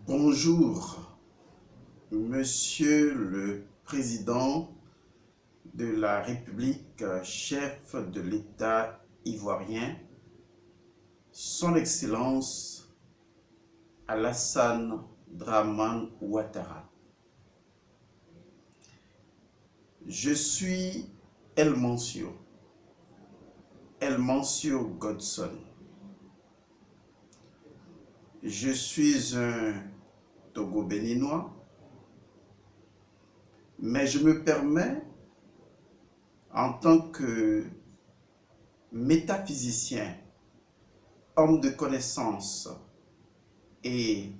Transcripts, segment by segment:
Bonjour, Monsieur le Président de la République, chef de l'État ivoirien, Son Excellence Alassane Dramane Ouattara. Je suis El Mancio Godson. Je suis un Togo-Béninois, mais je me permets, en tant que métaphysicien, homme de connaissance et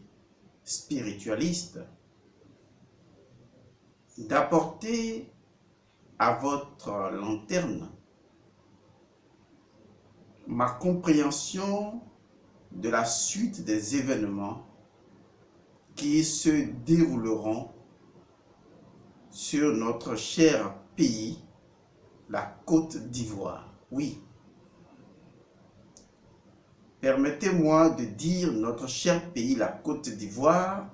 spiritualiste, d'apporter à votre lanterne ma compréhension de la suite des événements qui se dérouleront sur notre cher pays, la Côte d'Ivoire. Oui, permettez-moi de dire notre cher pays, la Côte d'Ivoire,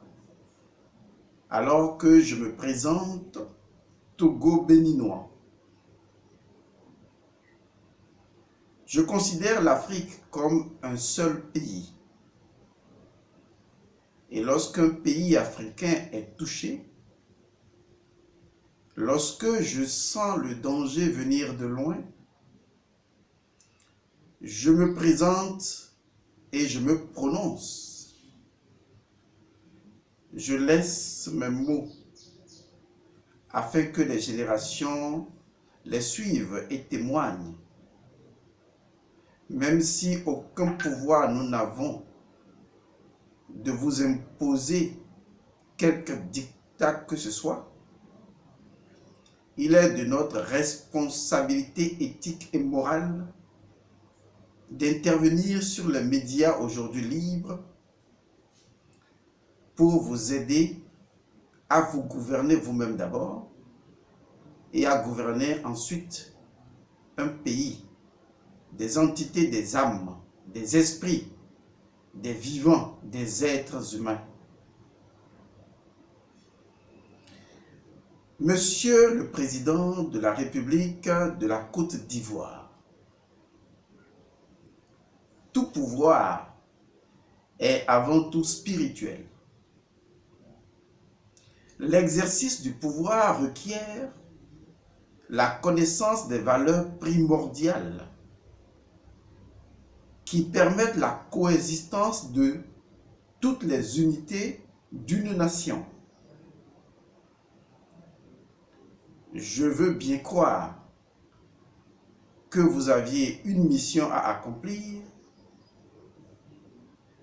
alors que je me présente Togo-Béninois. Je considère l'Afrique comme un seul pays. Et lorsqu'un pays africain est touché, lorsque je sens le danger venir de loin, je me présente et je me prononce. Je laisse mes mots afin que les générations les suivent et témoignent. Même si aucun pouvoir nous n'avons de vous imposer quelque dictat que ce soit, il est de notre responsabilité éthique et morale d'intervenir sur les médias aujourd'hui libres pour vous aider à vous gouverner vous-même d'abord et à gouverner ensuite un pays, des entités, des âmes, des esprits, des vivants, des êtres humains. Monsieur le Président de la République de la Côte d'Ivoire, tout pouvoir est avant tout spirituel. L'exercice du pouvoir requiert la connaissance des valeurs primordiales qui permettent la coexistence de toutes les unités d'une nation. Je veux bien croire que vous aviez une mission à accomplir,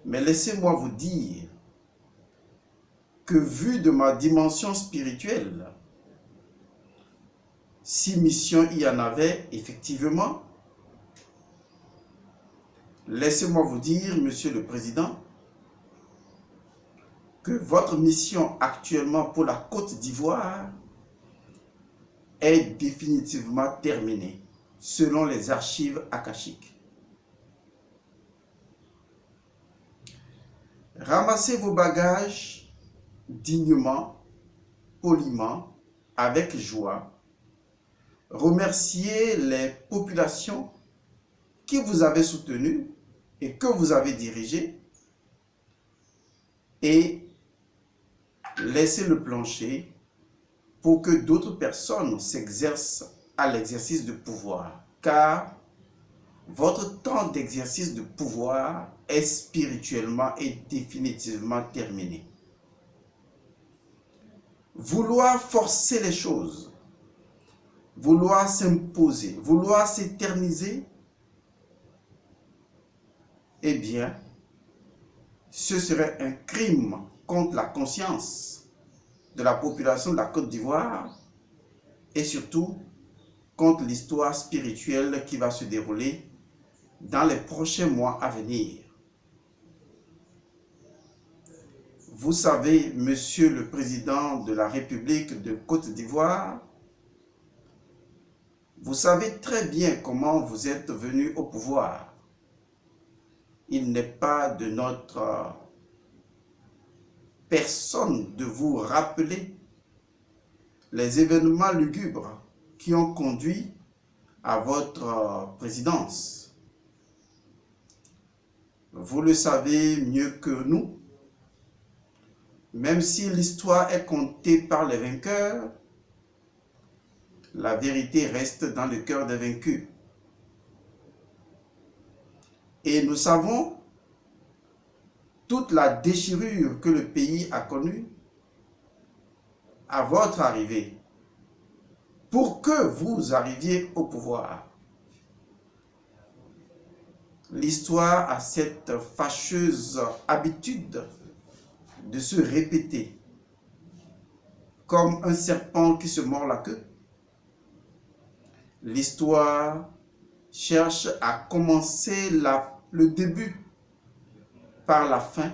mais laissez-moi vous dire que vu de ma dimension spirituelle, si mission il y en avait effectivement, laissez-moi vous dire, Monsieur le Président, que votre mission actuellement pour la Côte d'Ivoire est définitivement terminée, selon les archives akashiques. Ramassez vos bagages dignement, poliment, avec joie. Remerciez les populations qui vous avaient soutenu et que vous avez dirigé, et laissez le plancher pour que d'autres personnes s'exercent à l'exercice de pouvoir, car votre temps d'exercice de pouvoir est spirituellement et définitivement terminé. Vouloir forcer les choses, vouloir s'imposer, vouloir s'éterniser, eh bien, ce serait un crime contre la conscience de la population de la Côte d'Ivoire et surtout contre l'histoire spirituelle qui va se dérouler dans les prochains mois à venir. Vous savez, Monsieur le Président de la République de Côte d'Ivoire, vous savez très bien comment vous êtes venu au pouvoir. Il n'est pas de notre personne de vous rappeler les événements lugubres qui ont conduit à votre présidence. Vous le savez mieux que nous, même si l'histoire est contée par les vainqueurs, la vérité reste dans le cœur des vaincus. Et nous savons toute la déchirure que le pays a connue à votre arrivée, pour que vous arriviez au pouvoir. L'histoire a cette fâcheuse habitude de se répéter, comme un serpent qui se mord la queue. L'histoire cherche à commencer le début par la fin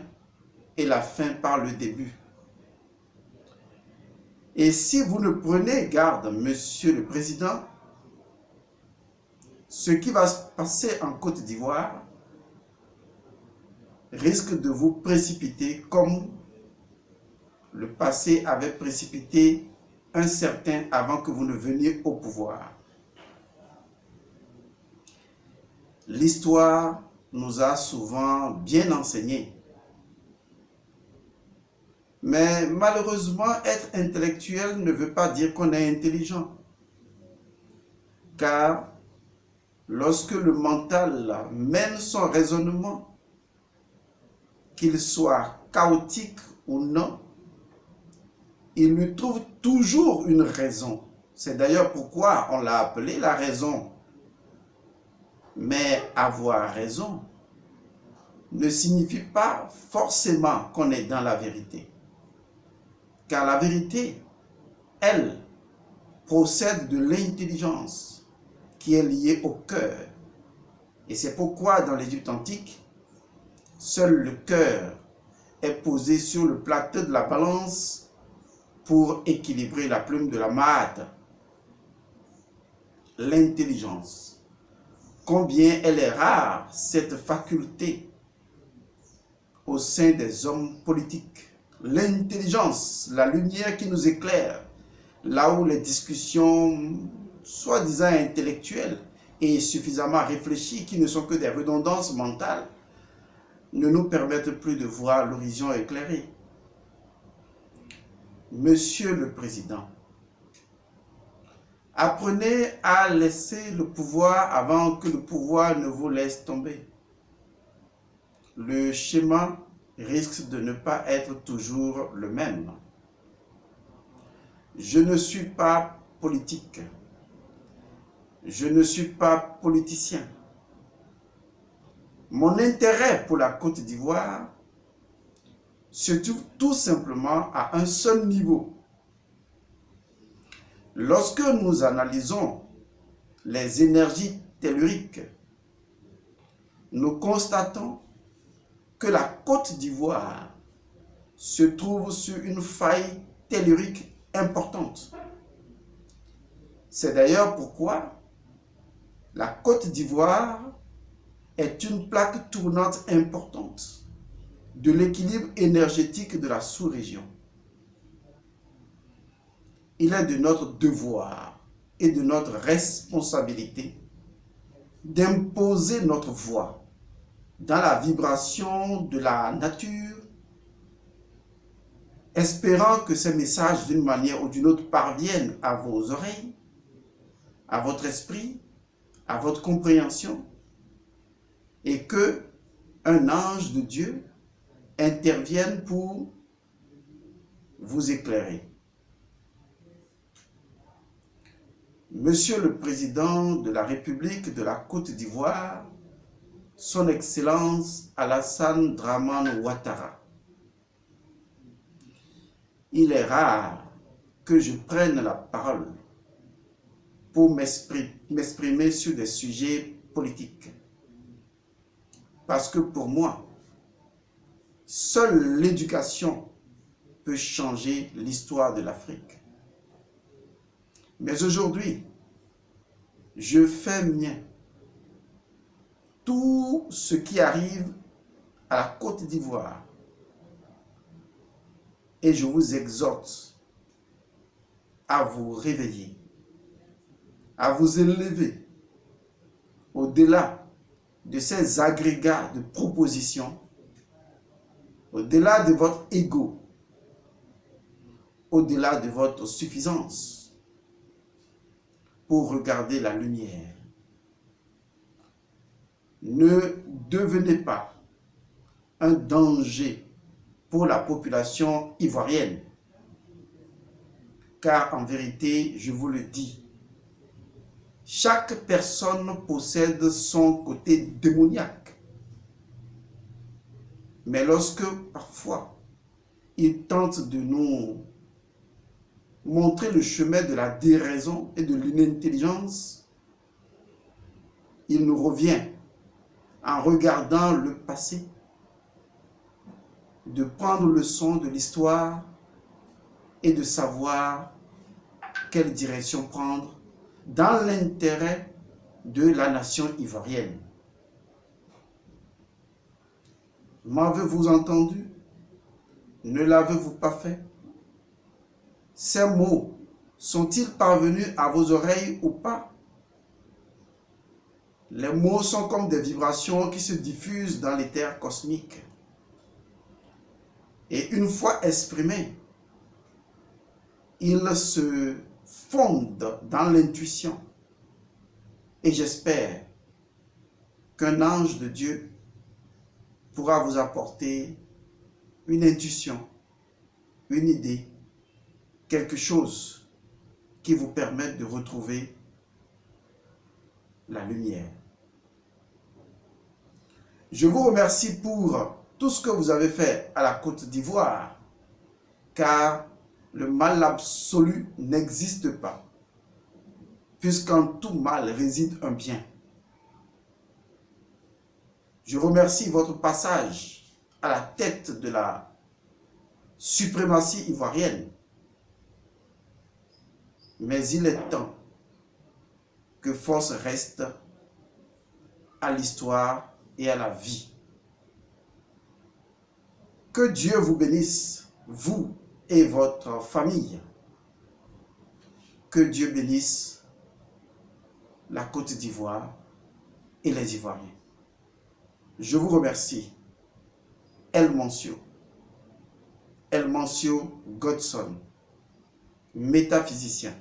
et la fin par le début. Et si vous ne prenez garde, Monsieur le Président, ce qui va se passer en Côte d'Ivoire risque de vous précipiter comme le passé avait précipité un certain avant que vous ne veniez au pouvoir. L'histoire nous a souvent bien enseigné. Mais malheureusement, être intellectuel ne veut pas dire qu'on est intelligent. Car lorsque le mental mène son raisonnement, qu'il soit chaotique ou non, il lui trouve toujours une raison. C'est d'ailleurs pourquoi on l'a appelé la raison. Mais avoir raison ne signifie pas forcément qu'on est dans la vérité. Car la vérité, elle, procède de l'intelligence qui est liée au cœur. Et c'est pourquoi dans l'Égypte antique, seul le cœur est posé sur le plateau de la balance pour équilibrer la plume de la Mahad. L'intelligence. Combien elle est rare, cette faculté, au sein des hommes politiques. L'intelligence, la lumière qui nous éclaire, là où les discussions soi-disant intellectuelles et suffisamment réfléchies, qui ne sont que des redondances mentales, ne nous permettent plus de voir l'horizon éclairé. Monsieur le Président, apprenez à laisser le pouvoir avant que le pouvoir ne vous laisse tomber. Le schéma risque de ne pas être toujours le même. Je ne suis pas politique. Je ne suis pas politicien. Mon intérêt pour la Côte d'Ivoire se trouve tout simplement à un seul niveau. Lorsque nous analysons les énergies telluriques, nous constatons que la Côte d'Ivoire se trouve sur une faille tellurique importante. C'est d'ailleurs pourquoi la Côte d'Ivoire est une plaque tournante importante de l'équilibre énergétique de la sous-région. Il est de notre devoir et de notre responsabilité d'imposer notre voix dans la vibration de la nature, espérant que ces messages d'une manière ou d'une autre parviennent à vos oreilles, à votre esprit, à votre compréhension, et que un ange de Dieu intervienne pour vous éclairer. Monsieur le Président de la République de la Côte d'Ivoire, Son Excellence Alassane Dramane Ouattara, il est rare que je prenne la parole pour m'exprimer sur des sujets politiques. Parce que pour moi, seule l'éducation peut changer l'histoire de l'Afrique. Mais aujourd'hui, je fais mien tout ce qui arrive à la Côte d'Ivoire. Et je vous exhorte à vous réveiller, à vous élever au-delà de ces agrégats de propositions, au-delà de votre ego, au-delà de votre suffisance, pour regarder la lumière. Ne devenez pas un danger pour la population ivoirienne, car en vérité, je vous le dis, chaque personne possède son côté démoniaque. Mais lorsque, parfois, il tente de nous montrer le chemin de la déraison et de l'inintelligence, il nous revient, en regardant le passé, de prendre leçon de l'histoire et de savoir quelle direction prendre dans l'intérêt de la nation ivoirienne. M'avez-vous entendu? Ne l'avez-vous pas fait? Ces mots sont-ils parvenus à vos oreilles ou pas? Les mots sont comme des vibrations qui se diffusent dans l'éther cosmique. Et une fois exprimés, ils se fondent dans l'intuition. Et j'espère qu'un ange de Dieu pourra vous apporter une intuition, une idée, quelque chose qui vous permette de retrouver la lumière. Je vous remercie pour tout ce que vous avez fait à la Côte d'Ivoire, car le mal absolu n'existe pas, puisqu'en tout mal réside un bien. Je remercie votre passage à la tête de la suprématie ivoirienne. Mais il est temps que force reste à l'histoire et à la vie. Que Dieu vous bénisse, vous et votre famille. Que Dieu bénisse la Côte d'Ivoire et les Ivoiriens. Je vous remercie. El Mancio Godson, métaphysicien.